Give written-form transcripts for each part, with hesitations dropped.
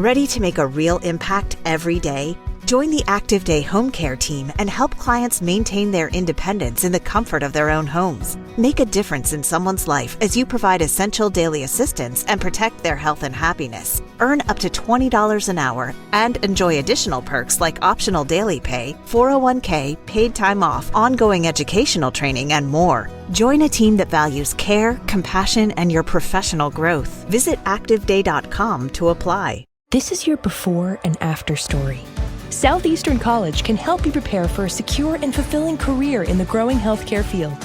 Ready to make a real impact every day? Join the Active Day Home Care team and help clients maintain their independence in the comfort of their own homes. Make a difference in someone's life as you provide essential daily assistance and protect their health and happiness. Earn up to $20 an hour and enjoy additional perks like optional daily pay, 401k, paid time off, ongoing educational training, and more. Join a team that values care, compassion, and your professional growth. Visit activeday.com to apply. This is your before and after story. Southeastern College can help you prepare for a secure and fulfilling career in the growing healthcare field.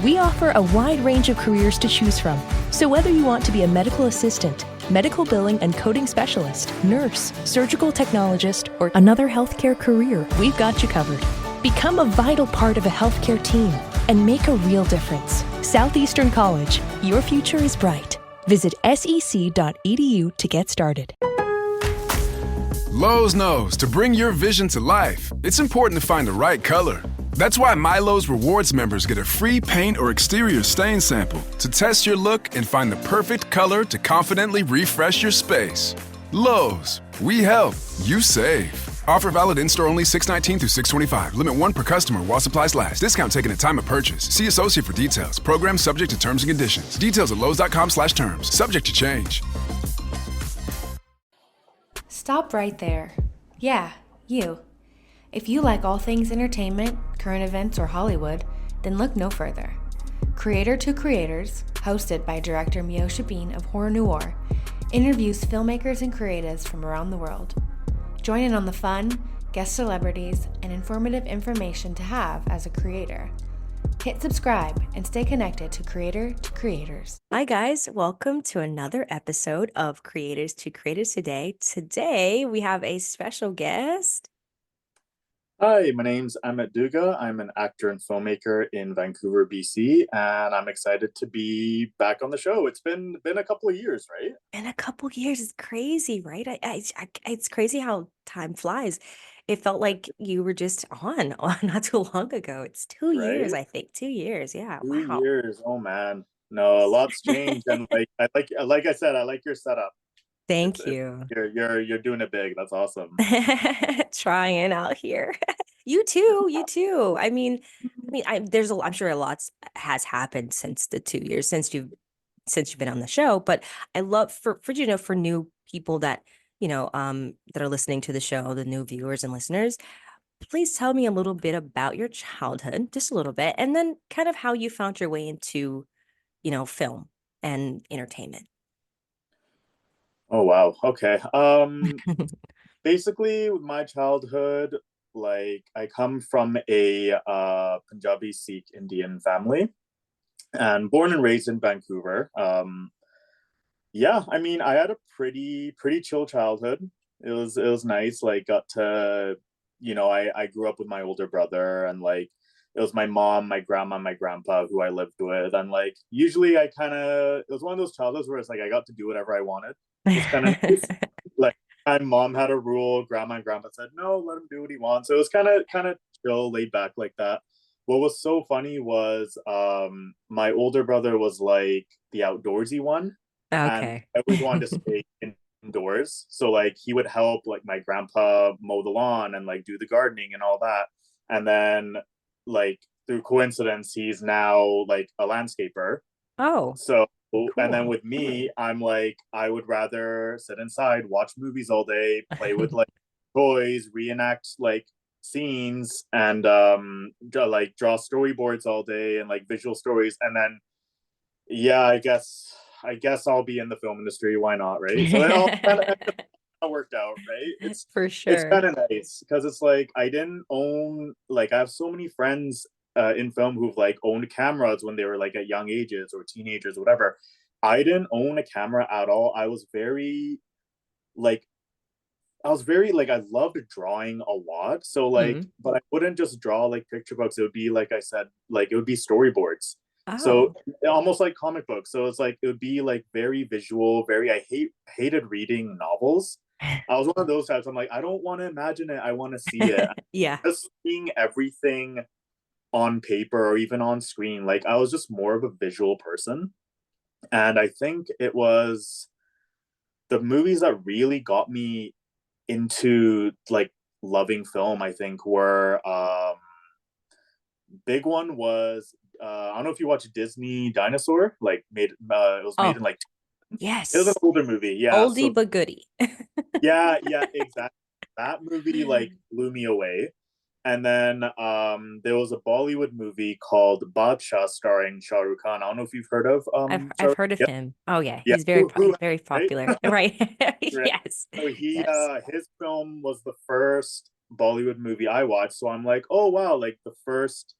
We offer a wide range of careers to choose from. So whether you want to be a medical assistant, medical billing and coding specialist, nurse, surgical technologist, or another healthcare career, we've got you covered. Become a vital part of a healthcare team and make a real difference. Southeastern College, your future is bright. Visit sec.edu to get started. Lowe's knows to bring your vision to life, it's important to find the right color. That's why MyLowe's Rewards members get a free paint or exterior stain sample to test your look and find the perfect color to confidently refresh your space. Lowe's, we help, you save. Offer valid in-store only 6/19 through 6/25. Limit 1 per customer while supplies last. Discount taken at time of purchase. See associate for details. Program subject to terms and conditions. Details at lowes.com/terms. Subject to change. Stop right there. Yeah, you. If you like all things entertainment, current events, or Hollywood, then look no further. Creator to Creators, hosted by director Meosha of Horror Noir, interviews filmmakers and creatives from around the world. Join in on the fun, guest celebrities, and informative information to have as a creator. Hit subscribe and stay connected to Creator to Creators. Hi guys, welcome to another episode of Creators to Creators today. Today we have a special guest. Hi, my name's Amit Dhuga. I'm an actor and filmmaker in Vancouver, BC, and I'm excited to be back on the show. It's been a couple of years, right? In a couple years, it's crazy, right? It's crazy how time flies. It felt like you were just on not too long ago. It's 2 years, Right? I think. 2 years, yeah. 2 years. Oh man. No, a lot's changed, and like I said, I like your setup. Thank you. You're doing it big. That's awesome. Trying out here. You too. I'm sure a lot has happened since the 2 years since you've been on the show. But I love for new people that that are listening to the show, the new viewers and listeners. Please tell me a little bit about your childhood, just a little bit, and then kind of how you found your way into film and entertainment. Oh wow. Okay. Basically, with my childhood, like I come from a Punjabi Sikh Indian family, and born and raised in Vancouver. Yeah, I mean, I had a pretty chill childhood. It was nice. Like, got to, I grew up with my older brother, and like it was my mom, my grandma, my grandpa who I lived with, and like usually it was one of those childhoods where it's like I got to do whatever I wanted. It's kind of nice. Like my mom had a rule, grandma and grandpa said no, let him do what he wants. So it was kind of chill, laid back like that. What was so funny was my older brother was like the outdoorsy one. And Okay. I always wanted to stay indoors. So like he would help like my grandpa mow the lawn and like do the gardening and all that. And then like through coincidence, he's now like a landscaper. Oh, So cool. and then with me, I'm like, I would rather sit inside, watch movies all day, play with like toys, reenact like scenes, and draw storyboards all day and like visual stories. And then yeah, I guess I'll be in the film industry. Why not, right? So it all kind of worked out, right? For It's sure. kind of nice because it's like I didn't own, like I have so many friends in film who've like owned cameras when they were like at young ages or teenagers, whatever. I didn't own a camera at all. Like I loved drawing a lot. So like, Mhm. but I wouldn't just draw like picture books. It would be like I said, like it would be storyboards. Oh. So almost like comic books. So it's like it would be like very visual, very hated reading novels. I was one of those types. I'm like, I don't want to imagine it. I want to see it. Yeah. Just seeing everything on paper or even on screen. Like I was just more of a visual person. And I think it was the movies that really got me into like loving film, I think, were big one was I don't know if you watch Disney Dinosaur, like made it was made Oh, in like it was an yes. older movie. Yeah. Oldie So but goodie. yeah, exactly. That movie like blew me away. And then there was a Bollywood movie called Bachelor starring Shah Rukh Khan. I don't know if you've heard of Shah I've Rukh. heard of Yeah, him. Oh yeah, yeah. Who he's very right? popular. Right. Right. Yes. So he Yes. his film was the first Bollywood movie I watched. So I'm like, oh wow, like the first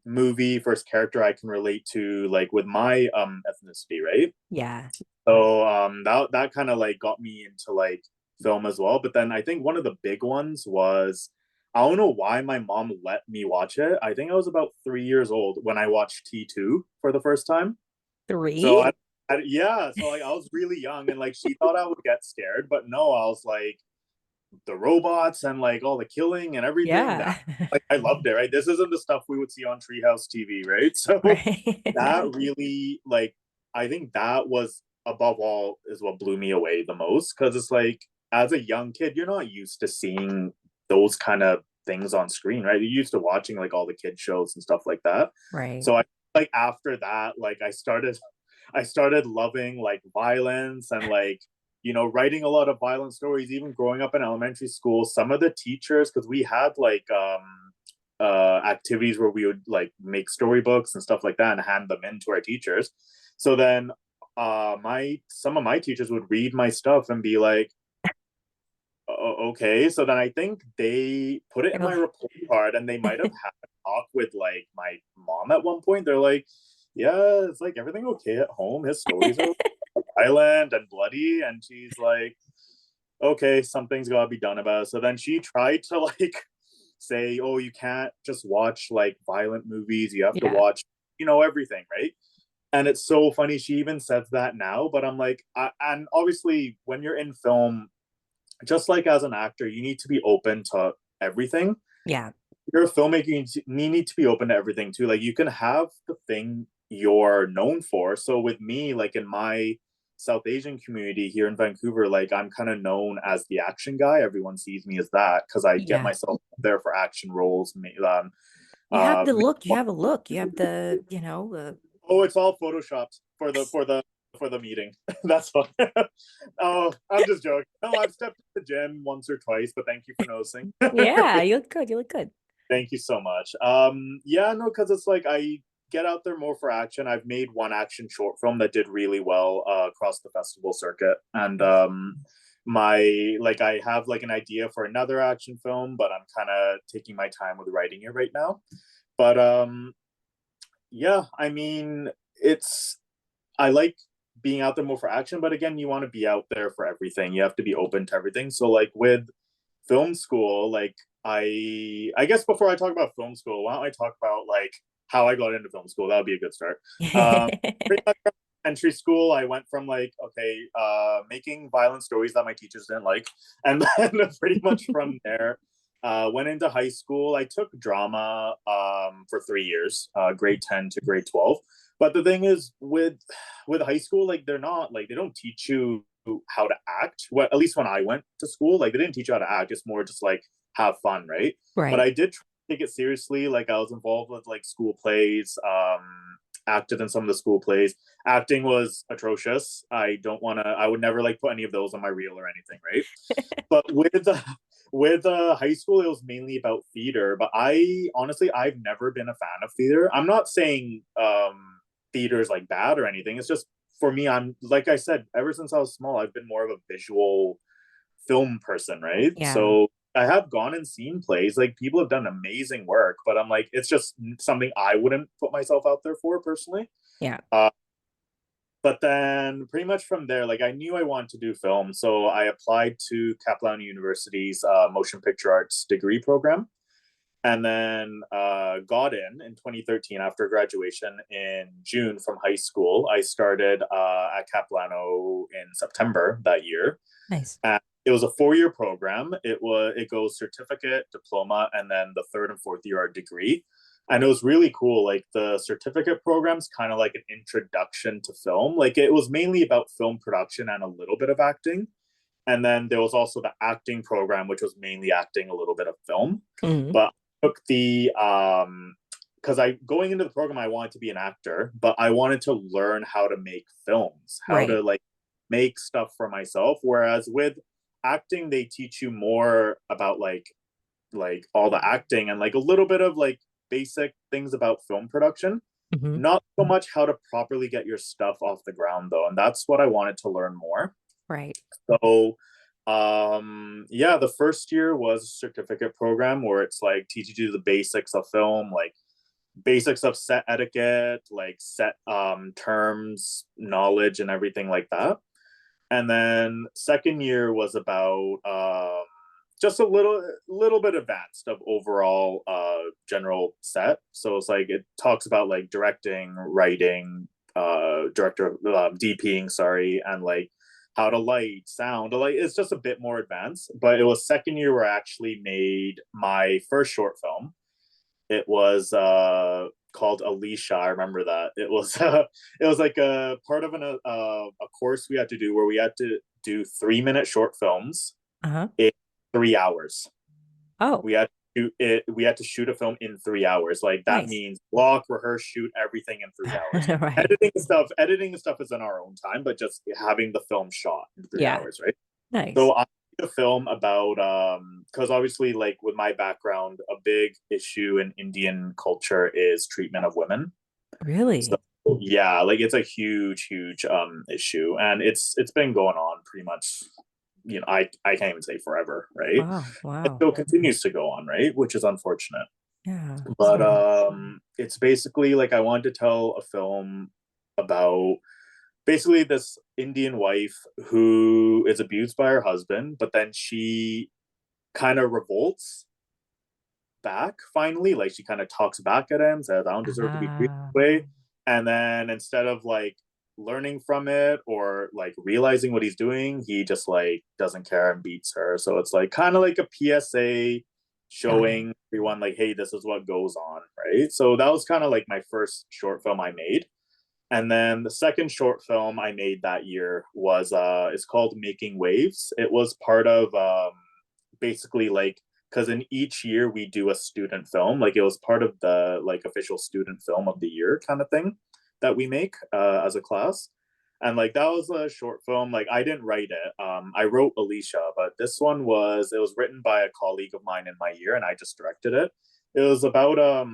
movie, first character I can relate to like with my ethnicity, right? Yeah. So that kind of like got me into like film as well. But then I think one of the big ones was I don't know why my mom let me watch it. I think I was about 3 years old when I watched T2 for the first time. So 3? yeah, so like I was really young and like she thought I would get scared, but no, I was like the robots and like all the killing and everything that Yeah. like I loved it, right? This isn't the stuff we would see on Treehouse TV, right? So Right. that really like I think that was above all is what blew me away the most because it's like as a young kid you're not used to seeing those kind of things on screen, right? You're used to watching like all the kid shows and stuff like that. Right. So I like after that like I started loving like violence and like writing a lot of violent stories. Even growing up in elementary school, some of the teachers, because we had like activities where we would like make storybooks and stuff like that and hand them in to our teachers. So then my some of my teachers would read my stuff and be like, okay. So then I think they put it in my report card and they might have had a talk with like my mom at one point. They're like, yeah, it's like everything okay at home. His stories are violent and bloody. And she's like, okay, something's got to be done about it. So then she tried to like say, oh, you can't just watch like violent movies. You have to Yeah. watch, everything, right? And it's so funny. She even says that now, but I'm like, and obviously when you're in film, just like as an actor, you need to be open to everything. Yeah. You're a filmmaker, you need to be open to everything too. Like you can have the thing you're known for. So with me, like in my South Asian community here in Vancouver, like I'm kind of known as the action guy. Everyone sees me as that because I get Yeah. myself there for action roles. You have the look. You have a look. You have the, Oh, it's all photoshopped for the meeting. That's fine. Oh, I'm just joking. No, I've stepped to the gym once or twice, but thank you for noticing. yeah, you look good. You look good. Thank you so much. Yeah, no, because it's like I get out there more for action. I've made one action short film that did really well across the festival circuit, and I have like an idea for another action film, but I'm kind of taking my time with writing it right now. But yeah, I mean, I like being out there more for action, but again, you want to be out there for everything. You have to be open to everything. So like with film school, like I guess before I talk about film school, why don't I talk about like how I got into film school? That would be a good start. Pretty much from elementary school, I went from like, okay, making violent stories that my teachers didn't like. And then pretty much from there, went into high school. I took drama for 3 years, grade 10 to grade 12. But the thing is with high school, like they're not like they don't teach you how to act. Well, at least when I went to school, like they didn't teach you how to act. It's more just like have fun, right? But Right. I did take it seriously. Like I was involved with like school plays, acted in some of the school plays. Acting was atrocious. I would never like put any of those on my reel or anything, right? But with high school, it was mainly about theater. But I've never been a fan of theater. I'm not saying theater is like bad or anything. It's just for me, I'm like I said, ever since I was small, I've been more of a visual film person, right? Yeah. So I have gone and seen plays. Like people have done amazing work, but I'm like, it's just something I wouldn't put myself out there for personally. Yeah. But then pretty much from there, like I knew I wanted to do film. So I applied to Capilano University's motion picture arts degree program and then got in 2013 after graduation in June from high school. I started at Capilano in September that year. Nice. It was a 4-year program. It goes certificate, diploma, and then the third and fourth year are degree. And it was really cool. Like the certificate program's kind of like an introduction to film. Like it was mainly about film production and a little bit of acting. And then there was also the acting program, which was mainly acting, a little bit of film. Mhm. But I took the because I going into the program, I wanted to be an actor, but I wanted to learn how to make films, how Right. to like make stuff for myself. Whereas with acting, they teach you more about like all the acting and like a little bit of like basic things about film production. Mhm. Not so much how to properly get your stuff off the ground though, and that's what I wanted to learn more. Right. So yeah, the first year was a certificate program where it's like teaches you the basics of film, like basics of set etiquette, like set terms, knowledge and everything like that. And then second year was about just a little bit advanced of overall general set. So it's like it talks about like directing, writing, director DPing, sorry, and like how to light, sound. Like it's just a bit more advanced. But it was second year where I actually made my first short film. It was called Alicia. I remember that. It was it was like a part of a course we had to do where we had to do 3 minute short films Uh-huh. in 3 hours. Oh, We had to shoot it. We had to shoot a film in 3 hours. Like that nice. means block, rehearse, shoot everything in 3 hours. Right. Editing and stuff is in our own time, but just having the film shot in three Yeah. hours, right? Nice. So I made a film about because obviously, like with my background, a big issue in Indian culture is treatment of women. So Really? yeah, like it's a huge issue, and it's been going on pretty much. I can't even say forever, right? Wow. It Wow. still continues to go on, right? Which is unfortunate. Yeah. But it's basically like I wanted to tell a film about basically this Indian wife who is abused by her husband, but then she kind of revolts back finally. Like she kind of talks back at him, says, I don't deserve to be treated Ah, this way. And then instead of like learning from it or like realizing what he's doing, he just like doesn't care and beats her. So it's like kind of like a PSA got it. showing everyone like, hey, this is what goes on, right? So that was kind of like my first short film I made. And then the second short film I made that year was it's called Making Waves. It was part of basically like because in each year we do a student film, like it was part of the like official student film of the year kind of thing that we make as a class. And like that was a short film. Like I didn't write it. I wrote Alicia, but this one was it was written by a colleague of mine in my year, and I just directed it. It was about a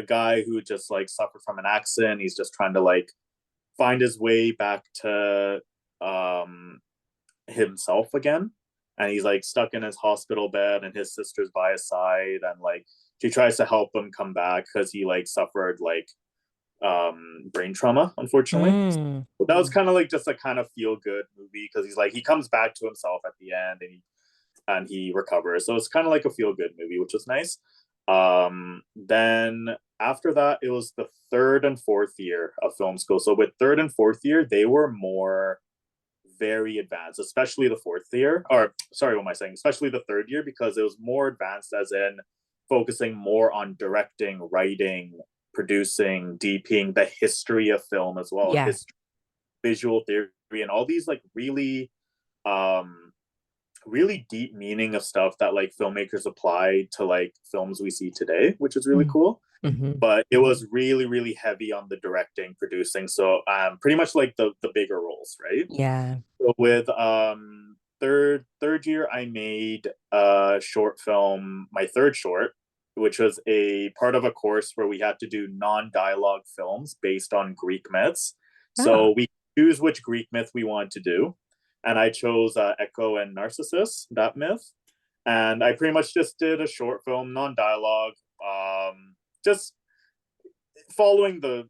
guy who just like suffered from an accident. He's just trying to like find his way back to um himself again, and he's like stuck in his hospital bed, and his sister's by his side, and like she tries to help him come back because he like suffered like brain trauma, unfortunately. Mm. So that was kind of like just a kind of feel good movie because he's like he comes back to himself at the end, and he recovers. So it's kind of like a feel good movie, which was nice. Then after that, it was the third and fourth year of film school. So with third and fourth year, they were more very advanced, especially the fourth year, or sorry, what am I saying? Especially the third year, because it was more advanced as in focusing more on directing, writing, producing, DPing, the history of film as well, Yeah. history, visual theory, and all these like um really deep meaning of stuff that like filmmakers apply to like films we see today, which is really Mm. cool. Hmm. But it was really heavy on the directing, producing. So pretty much like the bigger roles, right? Yeah. So with third year, I made a short film, my third short, which was a part of a course where we had to do non-dialogue films based on Greek myths. Oh, So we choose which Greek myth we want to do, and I chose Echo and Narcissus, that myth, and I pretty much just did a short film, non-dialogue, just following the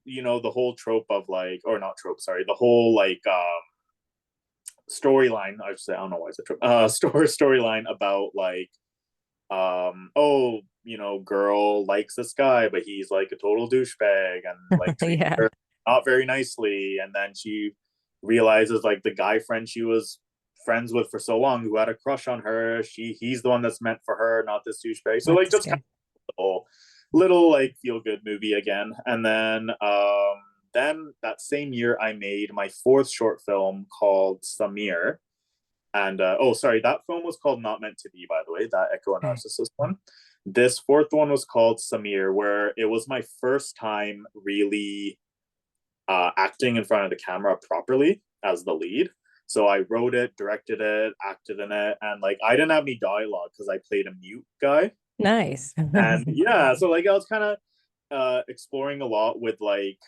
whole trope of like, or not trope, sorry, the whole like storyline. I should say, I don't know why it's a trope. Storyline about like oh, girl likes this guy, but he's like a total douchebag and like treats yeah. her not very nicely, and then she realizes like the guy friend she was friends with for so long, who had a crush on her. He's the one that's meant for her, not this douchebag. So Not like this just guy. kind of little like feel good movie again. And then that same year I made my fourth short film called Samir. And oh, sorry, that film was called Not Meant to Be, by the way, that Echo and Okay. Narcissist one. This fourth one was called Samir, where it was my first time really acting in front of the camera properly as the lead. So I wrote it, directed it, acted in it, and like I didn't have any dialogue because I played a mute guy. Nice. And yeah, so like I was kind of exploring a lot with like,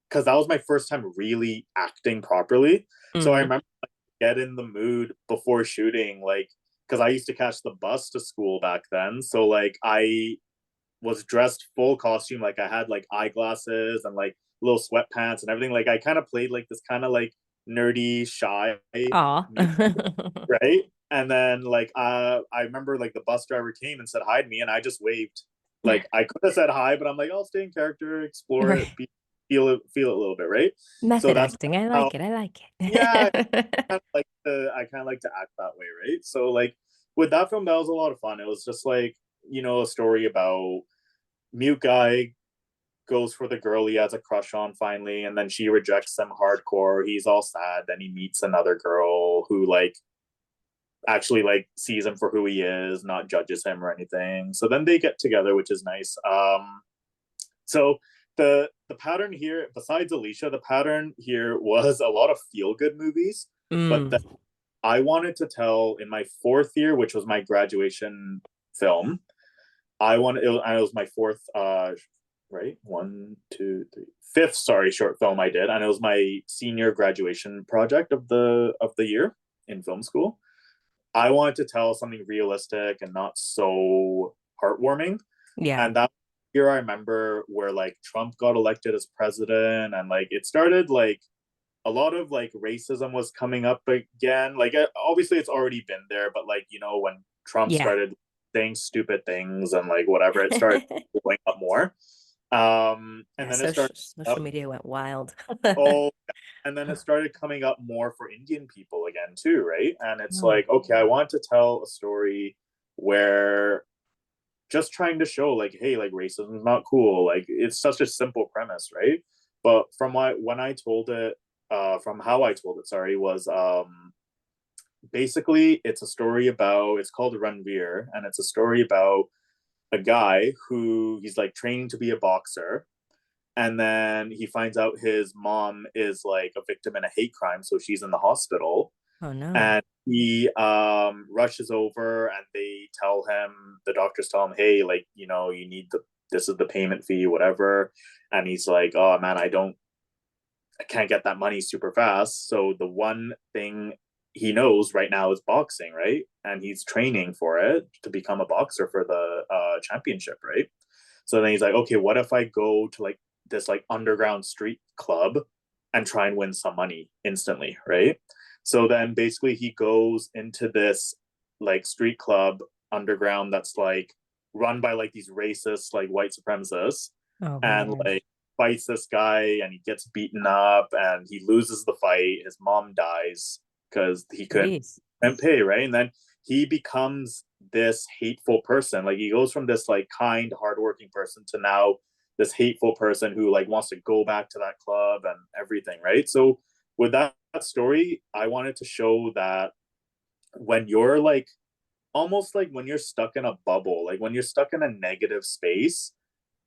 because that was my first time really acting properly. So I Mm. remember like, get in the mood before shooting, like because I used to catch the bus to school back then. So like I was dressed full costume, like I had like eyeglasses and like little sweatpants and everything. Like I kind of played like this kind of like nerdy, shy, Aw. right? And then like I remember like the bus driver came and said hi to me, and I just waved. Like I could have said hi, but I'm like, I'll stay in character, explore it, Right. feel it a little bit, right? So Method that's acting. I how like it. I like yeah, it. I kind of like to act that way, right? So like with that film, that was a lot of fun. It was just like, a story about mute guy goes for the girl he has a crush on finally, and then she rejects him hardcore. He's all sad. Then he meets another girl who like actually like sees him for who he is, not judges him or anything. So then they get together, which is nice. So the pattern here, besides Alicia, the pattern here was a lot of feel good movies, but Mm. I wanted to tell in my fourth year, which was my graduation film. It was my fourth right, one, two, three, fifth, sorry, short film I did, and it was my senior graduation project of the year in film school. I wanted to tell something realistic and not so heartwarming. Yeah. And that year I remember where like Trump got elected as president, and like it started like a lot of like racism was coming up again. Like obviously it's already been there, but like when Trump Yeah. started saying stupid things and like whatever, it started going up more. And Yeah, then it started social up. media went wild. Oh, and then it started coming up more for Indian people again too, right? And it's Mm. like, okay, I want to tell a story where just trying to show like, hey, like racism is not cool. Like it's such a simple premise, right? But when I told it, from how I told it, sorry, was basically it's called RANVIR, and it's a story about a guy who he's like training to be a boxer, and then he finds out his mom is like a victim in a hate crime, so she's in the hospital, Oh no. and he rushes over, and the doctors tell him, hey, like you need this is the payment fee, whatever. And he's like, oh man, I can't get that money super fast. So the one thing he knows right now is boxing, right? And he's training for it to become a boxer for the championship, right? So then he's like, okay, what if I go to like this like underground street club and try and win some money instantly, right? So then basically he goes into this like street club underground that's like run by like these racist like white supremacists, Oh and man. like fights this guy, and he gets beaten up and he loses the fight. His mom dies because he couldn't Jeez. pay, right? And then he becomes this hateful person. Like he goes from this like kind, hardworking person to now this hateful person who like wants to go back to that club and everything, right? So with that story, I wanted to show that when you're like almost like when you're stuck in a bubble, like when you're stuck in a negative space,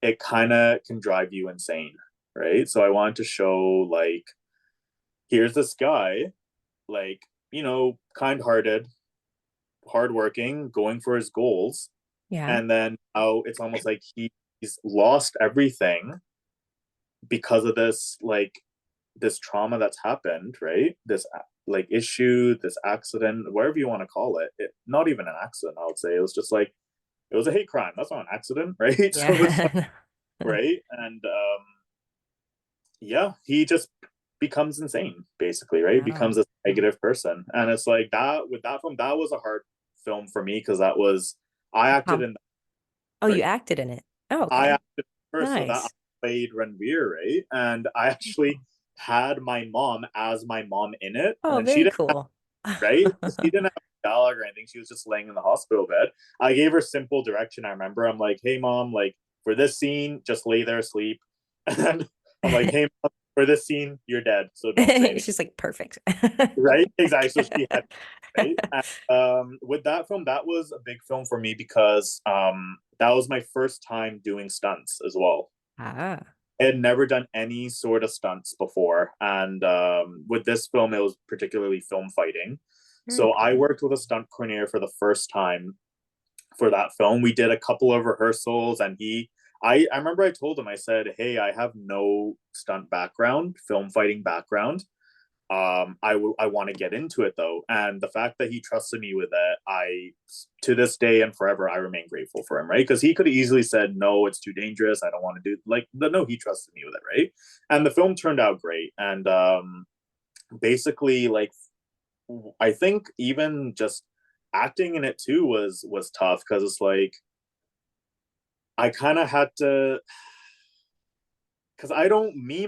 it kind of can drive you insane, right? So I wanted to show like here's this guy, like kind-hearted, hardworking, going for his goals, Yeah. and then it's almost like he's lost everything because of this trauma that's happened, right? This like issue, this accident, whatever you want to call not even an accident, I would say. It was just like it was a hate crime. That's not an accident, right? So it's like, Yeah. right, and yeah, he just becomes insane, basically, right? Wow. Becomes a negative person, and it's like that. With that film, that was a hard film for me because I acted How? in. Oh, you Sorry, acted in it. Oh, I okay. acted first, so that I Nice. played Ranveer, right? And I actually had my mom as my mom in it, and Oh, then she very didn't cool. right? She didn't have a dog or anything. She was just laying in the hospital bed. I gave her simple direction. I remember I'm like, hey mom, like for this scene, just lay there, sleep. And I'm like, hey mom, for this scene, you're dead. So don't say anything. She's like, perfect. Right? Exactly. So she had right. And, with that film, that was a big film for me because that was my first time doing stunts as well. Ah. I had never done any sort of stunts before. And with this film, it was particularly film fighting. So I worked with a stunt coordinator for the first time for that film. We did a couple of rehearsals, and I remember I told him, I said, hey, I have no stunt background, film fighting background. I want to get into it though. And the fact that he trusted me with it, to this day and forever, I remain grateful for him, right? Because he could have easily said, no, it's too dangerous. I don't want to do like, but no, he trusted me with it, right? And the film turned out great. And basically, like, I think even just acting in it too was tough because it's like I kind of had to, because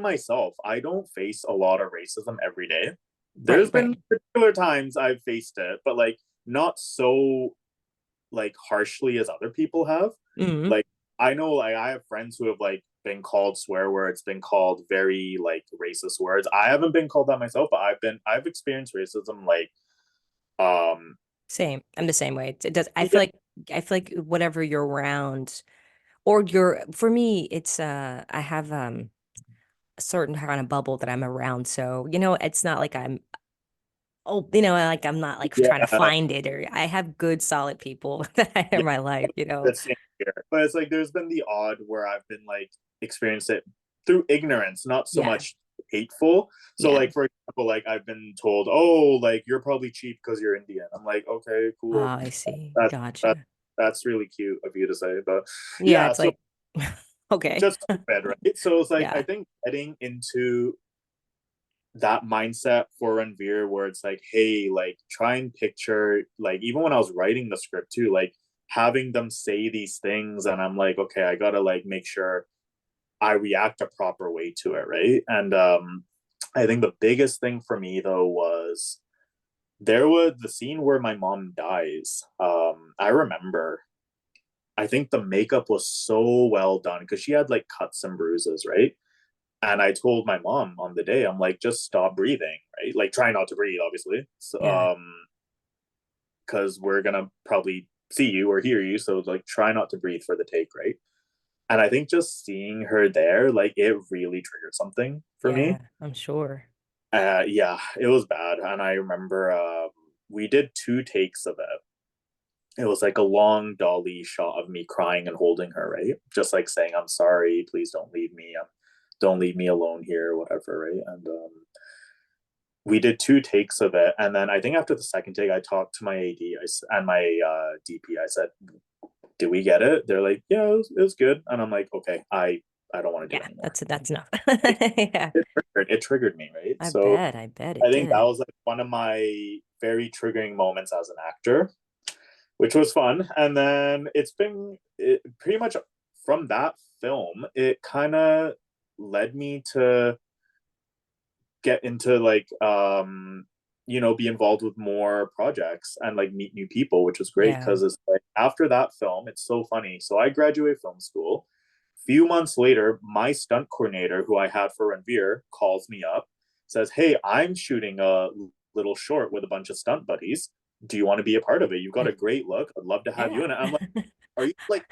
myself, I don't face a lot of racism every day. There's been particular times I've faced it, but like not so like harshly as other people have. Mm-hmm. Like I know, like I have friends who have like been called swear words, been called very like racist words. I haven't been called that myself, but I've experienced racism like Same. I'm the same way. It does. yeah, I feel like whatever you're around, or you're, for me, it's I have a certain kind of bubble that I'm around. So, it's not like I'm, oh, like I'm not like trying to yeah, find it, or I have good solid people that I in yeah, my life, the same here. But it's like there's been the odd where I've been like experienced it through ignorance, not so Yeah. much hateful. So Yeah. like for example, like I've been told, oh, like you're probably cheap because you're Indian. I'm like, okay, Oh, cool. I see. That that Gotcha. that's really cute of you to say. But Yeah, yeah, it's so like, okay. just bed, right? So it's like I Yeah. think getting into that mindset for RANVIR where it's like, hey, like try and picture, like even when I was writing the script too, like having them say these things, and I'm like, okay, I gotta like make sure I react a proper way to it, right? And I think the biggest thing for me though was there was the scene where my mom dies. I remember I think the makeup was so well done because she had like cuts and bruises, right? And I told my mom on the day, I'm like, just stop breathing, right? Like, try not to breathe, obviously. So, Yeah. because we're gonna probably see you or hear you, so like, try not to breathe for the take, right? And I think just seeing her there, like, it really triggered something for Yeah, me. I'm sure. Yeah, it was bad, and I remember we did 2 takes of it. It was like a long dolly shot of me crying and holding her, right? Just like saying, "I'm sorry, please don't leave me. Don't leave me alone here," whatever, right? And we did 2 takes of it, and then I think after the second take, I talked to my AD and my DP. I said, "Did we get it?" They're like, "Yeah, it was good," and I'm like, "Okay, I don't want to do Yeah, it anymore." that's enough. It, Yeah. it triggered me, right? I So bet. I bet I it think that did. was like one of my very triggering moments as an actor, which was fun. And then pretty much from that film, it kind of led me to get into like be involved with more projects and like meet new people, which was great Yeah. because it's like after that film, it's so funny. So I graduated film school. Few months later, my stunt coordinator, who I had for RANVIR, calls me up, says, "Hey, I'm shooting a little short with a bunch of stunt buddies. Do you want to be a part of it? You've got a great look. I'd love to have you Yeah. in it." I'm like, "Are you like?"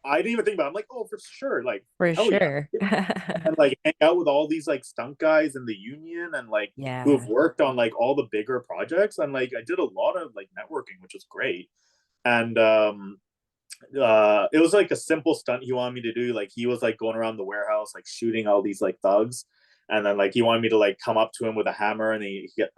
I didn't even think about it. I'm like, "Oh, for sure. Like, For hell yeah." sure. And like hang out with all these like stunt guys in the union and like who have Yeah. worked on like all the bigger projects. And like I did a lot of like networking, which was great. And it was like a simple stunt he wanted me to do. Like he was like going around the warehouse, like shooting all these like thugs. And then like he wanted me to like come up to him with a hammer and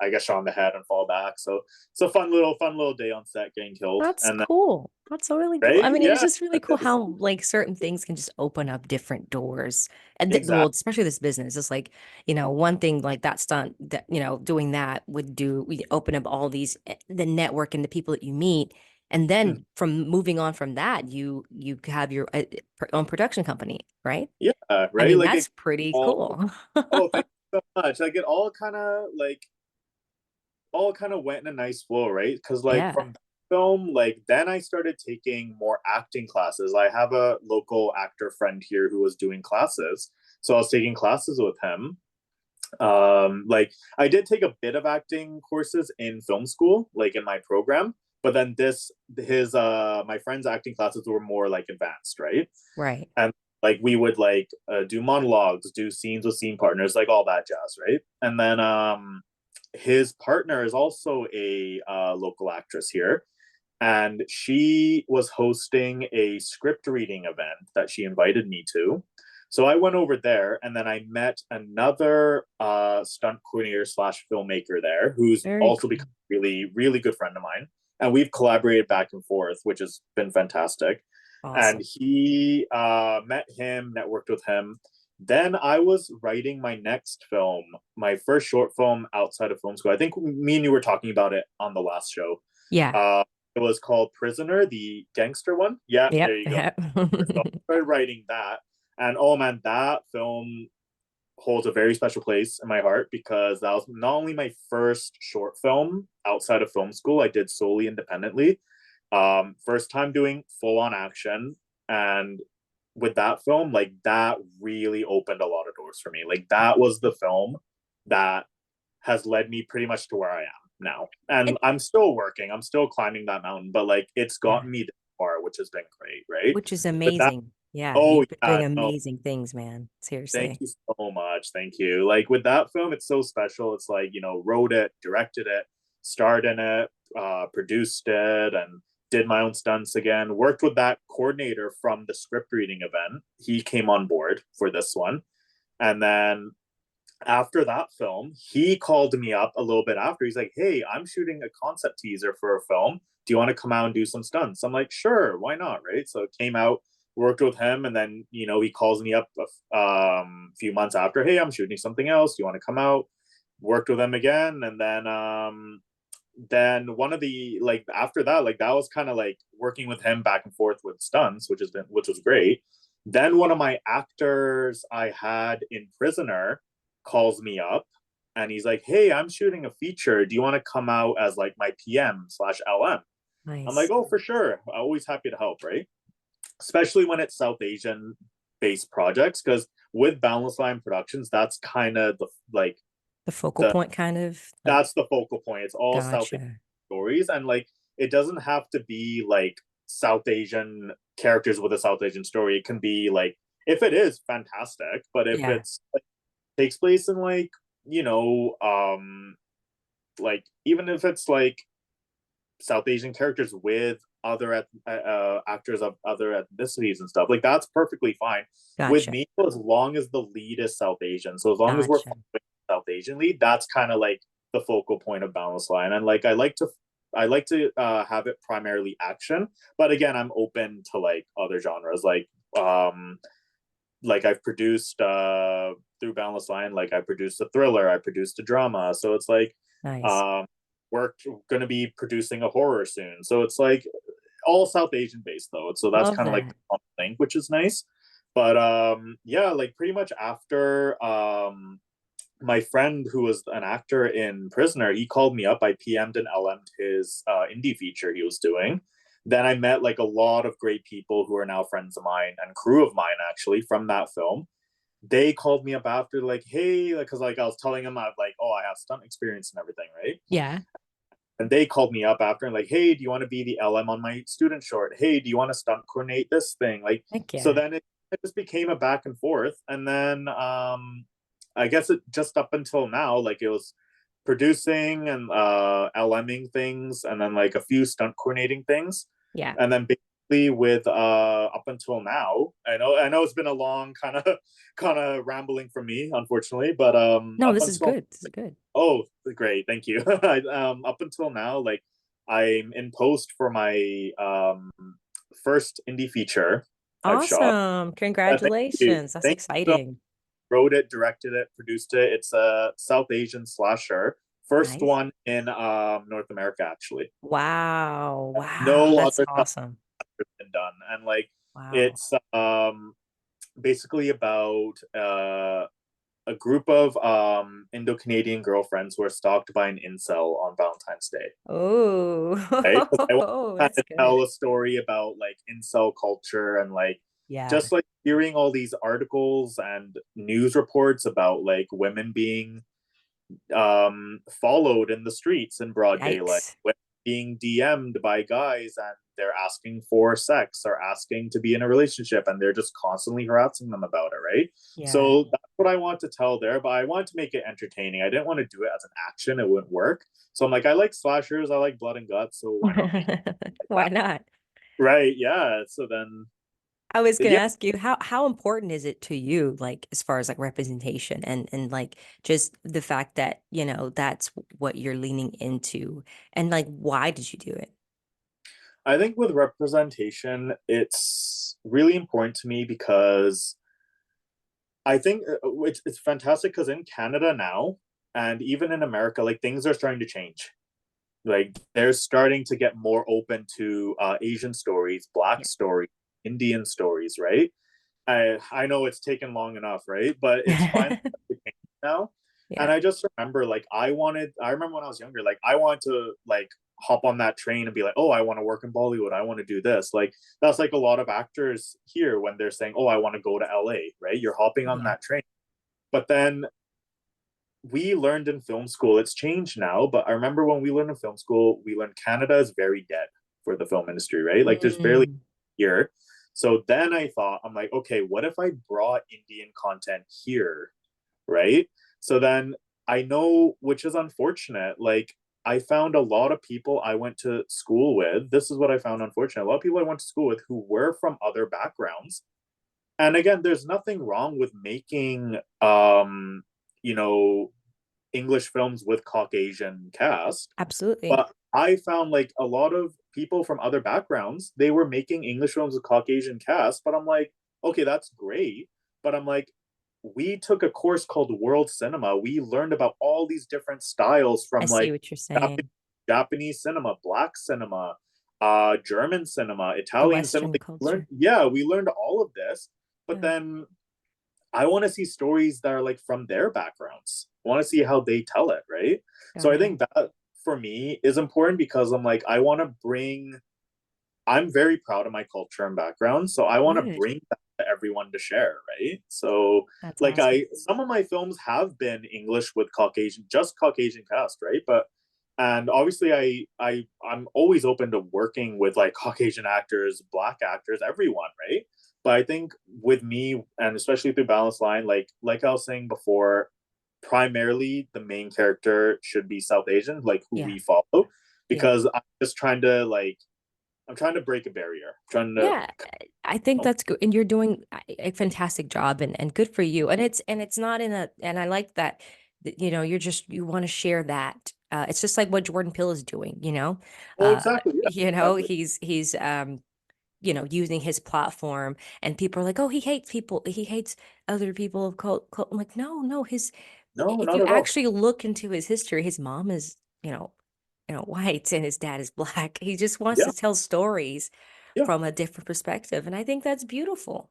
I got shot in the head and fall back. So it's a fun little day on set getting killed. That's And then cool. That's so really cool. right, I mean, it's yeah, just really cool how like certain things can just open up different doors. And well, exactly. especially this business. It's like, one thing like that stunt that, doing that we open up all these the network and the people that you meet. And then from moving on from that, you have your own production company, right? Yeah, I right. mean, Like that's pretty all cool. oh, thank you so much. Like it all kind of like all kind of went in a nice flow, right? Because like Yeah. from film, like then I started taking more acting classes. I have a local actor friend here who was doing classes, so I was taking classes with him. Like I did take a bit of acting courses in film school, like in my program, but then this his my friend's acting classes were more like advanced, right? Right. And like we would like do monologues, do scenes with scene partners, like all that jazz, right? And then his partner is also a local actress here, and she was hosting a script reading event that she invited me to. So I went over there, and then I met another stunt coordinator slash filmmaker there, who's Very also cool. become a really really good friend of mine, and we've collaborated back and forth, which has been fantastic. And Awesome. he met him, networked with him. Then I was writing my next film, my first short film outside of film school. I think me and you were talking about it on the last show. Yeah. Uh, it was called Prisoner, the gangster one. Yeah, there Yep. you go. Yep. So I started writing that, and oh man, that film holds a very special place in my heart because that was not only my first short film outside of film school. I did solely independently. First time doing full on action, and with that film, like that really opened a lot of doors for me. Like that was the film that has led me pretty much to where I am now. And And I'm still working, I'm still climbing that mountain, but like it's yeah, gotten me this far, which has been great, right? which is But that, amazing. Yeah, oh you've been yeah, doing no, amazing things, man. thank Seriously. you so much. Thank you. Like with that film, it's so special. It's like, wrote it, directed it, starred in it, produced it, and did my own stunts again. Worked with that coordinator from the script reading event. He came on board for this one. And then after that film, he called me up a little bit after. He's like, "Hey, I'm shooting a concept teaser for a film. Do you want to come out and do some stunts?" I'm like, "Sure, why not?" Right. So it came out, worked with him, and then he calls me up a few months after. "Hey, I'm shooting something else. Do you want to come out?" Worked with him again, and then one of the like after that, like that was kind of like working with him back and forth with stunts, which was great. Then one of my actors I had in Prisoner calls me up, and he's like, "Hey, I'm shooting a feature. Do you want to come out as like my PM slash LM?" I'm like, Nice. "Oh, for sure. I'm always happy to help, right?" Especially when it's South Asian based projects, because with Boundless Line Productions, that's kind of The focal the point kind of like that's the focal point. It's all South Asian gotcha. stories, and like it doesn't have to be like South Asian characters with a South Asian story. It can be like, if it is fantastic, but if Yeah. it's like takes place in like you know like even if it's like South Asian characters with other actors of other ethnicities and stuff, like that's perfectly fine with Gotcha. me, as long as the lead is South Asian. So as long as we're Gotcha. following South Asian lead, that's kind of like the focal point of Boundless Line. And like I like to have it primarily action, but again, I'm open to like other genres. Like I've produced through Boundless Line, like I produced a thriller, I produced a drama. So it's like Nice. um we're going to be producing a horror soon. So it's like all South Asian based though. So that's Love kind of like that. the fun thing, which is nice. But yeah, like pretty much after my friend who was an actor in Prisoner, he called me up. I PM'd and LM'd his indie feature he was doing. Then I met like a lot of great people who are now friends of mine and crew of mine actually from that film. They called me up after like, "Hey," because like I was telling them I like, "Oh, I have stunt experience and everything, right?" Yeah. And they called me up after and like, "Hey, do you want to be the LM on my student short? Hey, do you want to stunt coordinate this thing?" Like, Heck so yeah. then it just became a back and forth. And then I guess it just up until now, like it was producing and LMing things and then like a few stunt coordinating things. Yeah. And then basically with up until now, I know it's been a long kind of rambling from me, unfortunately, but No, up this is until good. This is good. oh great, thank you. Up until now, like I'm in post for my first indie feature I've shot. Awesome. Thank you. Congratulations. That's Thank you so exciting. wrote it, directed it, produced it. It's a South Asian slasher. First Nice. one in North America, actually. Wow. Wow. No That's other stuff awesome. has been done. And like Wow. it's basically about a group of Indo-Canadian girlfriends who are stalked by an incel on Valentine's Day. Oh, Right? 'Cause I want oh, to kind that's of good. tell a story about like incel culture and like Yeah. just like hearing all these articles and news reports about like women being followed in the streets in broad daylight, Yikes. women being DM'd by guys and they're asking for sex or asking to be in a relationship and they're just constantly harassing them about it, right? Yeah. So that's what I want to tell there, but I wanted to make it entertaining. I didn't want to do it as an action, it wouldn't work. So I'm like, I like slashers, I like blood and guts, so why not make it like Why that? not? Right, yeah. So then I was gonna yeah, ask you how important is it to you, like as far as like representation and like just the fact that, that's what you're leaning into and like why did you do it? I think with representation, it's really important to me because I think it's fantastic because in Canada now, and even in America, like things are starting to change. Like they're starting to get more open to Asian stories, Black stories, Indian stories, right? I know it's taken long enough, right? But it's finally Yeah. now. And Yeah. I just remember like I remember when I was younger, like I wanted to like hop on that train and be like, oh, I want to work in Bollywood. I want to do this. Like that's like a lot of actors here when they're saying, oh, I want to go to LA, right? You're hopping on Yeah. that train. But then we learned in film school, it's changed now, but I remember when we learned in film school, we learned Canada is very dead for the film industry, right? Like there's barely Mm. here. So then I thought, I'm like, okay, what if I brought Indian content here, right? So then I know, which is unfortunate, like I found a lot of people I went to school with. This is what I found unfortunate. A lot of people I went to school with who were from other backgrounds. And again, there's nothing wrong with making you know, English films with Caucasian cast. Absolutely. But I found like a lot of people from other backgrounds, they were making English films with Caucasian cast. But I'm like, okay, that's great. But I'm like, we took a course called World Cinema. We learned about all these different styles I from see like what you're saying. Japanese cinema, Black cinema, German cinema, The Italian cinema. Western Like, culture. we learned all of this. But Yeah. then I want to see stories that are like from their backgrounds. I want to see how they tell it, right? So Got I it. think that for me is important because I'm like, I want to bring, I'm very proud of my culture and background. So I want to Good. bring that to everyone to share, right? So That's like awesome. some of my films have been English with Caucasian, just Caucasian cast, right? But and obviously I'm always open to working with like Caucasian actors, Black actors, everyone, right? But I think with me and especially through Balance Line, like I was saying before, primarily the main character should be South Asian, like who Yeah. we follow, Yeah. because I'm just trying to like I'm trying to break a barrier. I'm trying to Yeah, I think that's good, and you're doing a fantastic job, and good for you. And it's not in a, and I like that, you want to share that. It's just like what Jordan Peele is doing, well, exactly, yeah, exactly. using his platform, and people are like, oh, he hates other people of cult. I'm like, no, no, No, if not you at all. actually look into his history, his mom is, white and his dad is black. He just wants Yeah, to tell stories yeah. from a different perspective. And I think that's beautiful.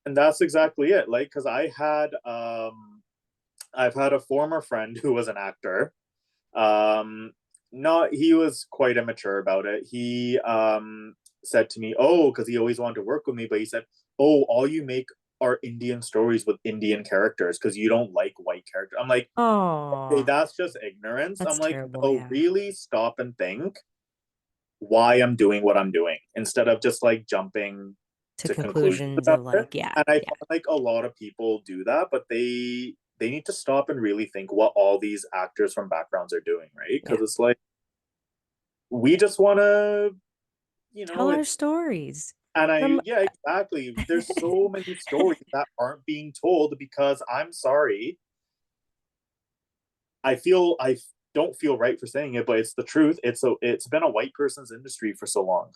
And that's exactly it. Like, because I've had a former friend who was an actor. Not he was quite immature about it. He said to me, "Oh, because he always wanted to work with me, but he said, oh, all you make are Indian stories with Indian characters because you don't like white characters." I'm like, okay, Oh, that's just ignorance. that's I'm like, terrible. no, Yeah. really stop and think why I'm doing what I'm doing instead of just like jumping To to conclusions conclusions about of it. like, yeah, And I yeah, find like a lot of people do that, but they need to stop and really think what all these actors from backgrounds are doing, right? yeah. Because it's like we just want to, Tell our it's stories. and From yeah, exactly. There's so many stories that aren't being told because I'm sorry, I don't feel right for saying it, but it's the truth. It's been a white person's industry for so long.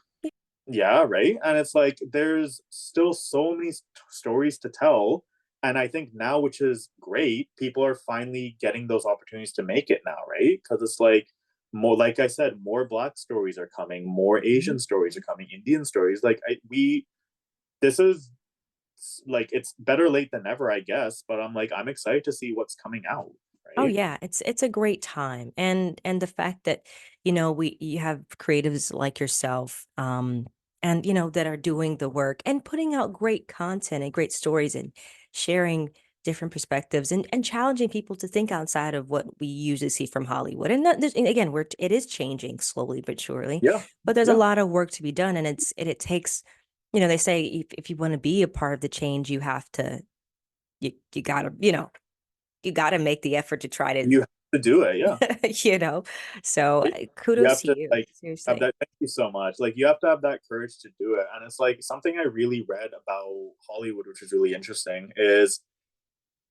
Yeah, right. And it's like there's still so many stories to tell. And I think now, which is great, people are finally getting those opportunities to make it now, right? Because it's like more, like I said, more Black stories are coming, more Mhm. Asian stories are coming, Indian stories. Like this is like it's better late than never, I guess. But I'm like, I'm excited to see what's coming out, Oh right? yeah, it's a great time. And the fact that, you have creatives like yourself, and that are doing the work and putting out great content and great stories and sharing different perspectives and challenging people to think outside of what we usually see from Hollywood. And again, it is changing slowly but surely, Yeah, but there's a yeah. lot of work to be done, and it takes, they say if you want to be a part of the change, you have to, you gotta, you got to make the effort to try to, You have to do it. Yeah. you know. So You kudos have to to you, like have seriously. that. Thank you so much. Like you have to have that courage to do it. And it's like something I really read about Hollywood, which is really interesting, is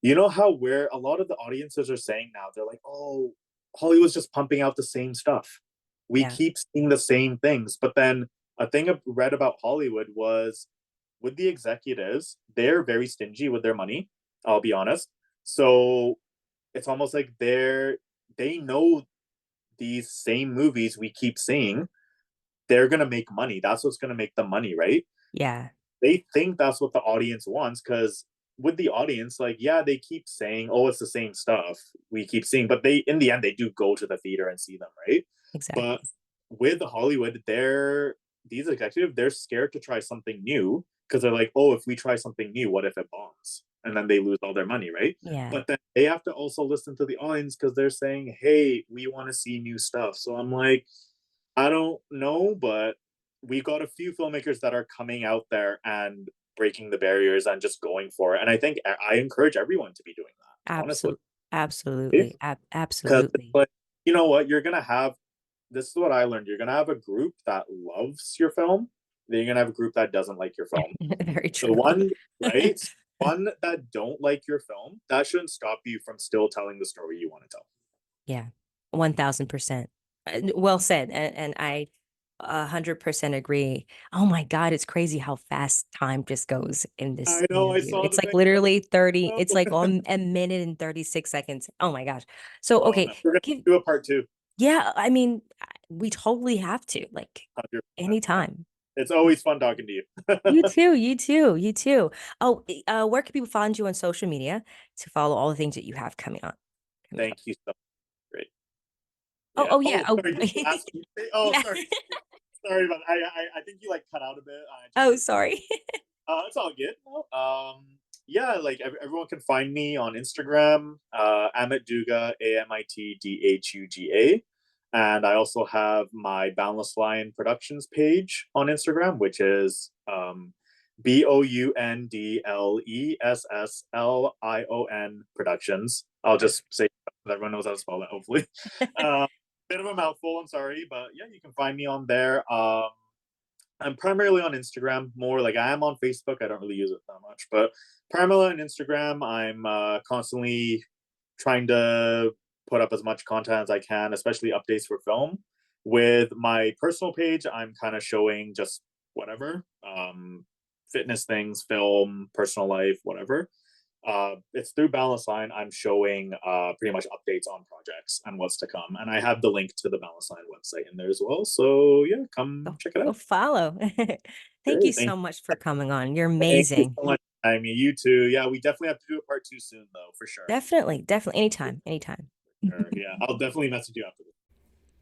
you know how where a lot of the audiences are saying now, they're like, oh, Hollywood's just pumping out the same stuff. We Yeah, keep seeing the same things. But then a thing I've read about Hollywood was with the executives, they're very stingy with their money. I'll be honest. So it's almost like they know these same movies we keep seeing, they're gonna make money. That's what's gonna make them money, right? yeah, They think that's what the audience wants because with the audience, like, yeah, they keep saying, "Oh, it's the same stuff we keep seeing," but they, in the end, they do go to the theater and see them, right? But exactly. with Hollywood, these executives, they're scared to try something new because they're like, "Oh, if we try something new, what if it bombs?" And then they lose all their money, right? Yeah, But then they have to also listen to the audience because they're saying, "Hey, we want to see new stuff." So I'm like, I don't know, but we got a few filmmakers that are coming out there and breaking the barriers and just going for it. And I think I encourage everyone to be doing that, honestly. absolutely, absolutely, Because it's absolutely. like, you know what, you're gonna have this is what I learned. You're gonna have a group that loves your film, then you're gonna have a group that doesn't like your film. Very The true. one, right? One that don't like your film, that shouldn't stop you from still telling the story you want to tell. Yeah, 1000%. Well said, and I 100% agree. Oh my God, it's crazy how fast time just goes in this I know, I interview. saw It's the like thing. literally 30, Oh, it's like on a minute and 36 seconds. Oh my gosh. So, oh okay, no. We're gonna give, do a part two. yeah, I mean, we totally have to, like, 100%. anytime. It's always fun talking to you. You too, you too, you too. Oh, where can people find you on social media to follow all the things that you have coming up? Thank you so much. Great. Oh, Yeah. oh yeah. Oh, Oh, sorry. Did you ask me? Oh, yeah. sorry. Sorry about I think you like cut out a bit. I just Oh, heard. sorry. It's all good. No, yeah, like everyone can find me on Instagram, Amit Dhuga, AmitDhuga, and I also have my Boundless Lion Productions page on Instagram, which is BOUNDLESSLION Productions. I'll just say that everyone knows how to spell that. Hopefully, uh, bit of a mouthful. I'm sorry, but yeah, you can find me on there. I'm primarily on Instagram more. Like I am on Facebook. I don't really use it that much, but primarily on Instagram. I'm constantly trying to put up as much content as I can, especially updates for film. With my personal page, I'm kind of showing just whatever, fitness things, film, personal life, whatever. It's through Balance Line. I'm showing pretty much updates on projects and what's to come, and I have the link to the Balance Line website in there as well. So yeah, come Go, check it go out. follow. Thank you Great, so much for coming on. You're thank you amazing. so much. I mean, you too. Yeah, we definitely have to do a part two soon, though, for sure. Definitely, definitely. Anytime, anytime. Sure. Yeah, I'll definitely message you after this.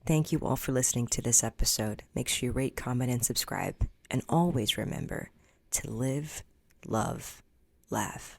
Thank you all for listening to this episode. Make sure you rate, comment, and subscribe. And always remember to live, love, laugh.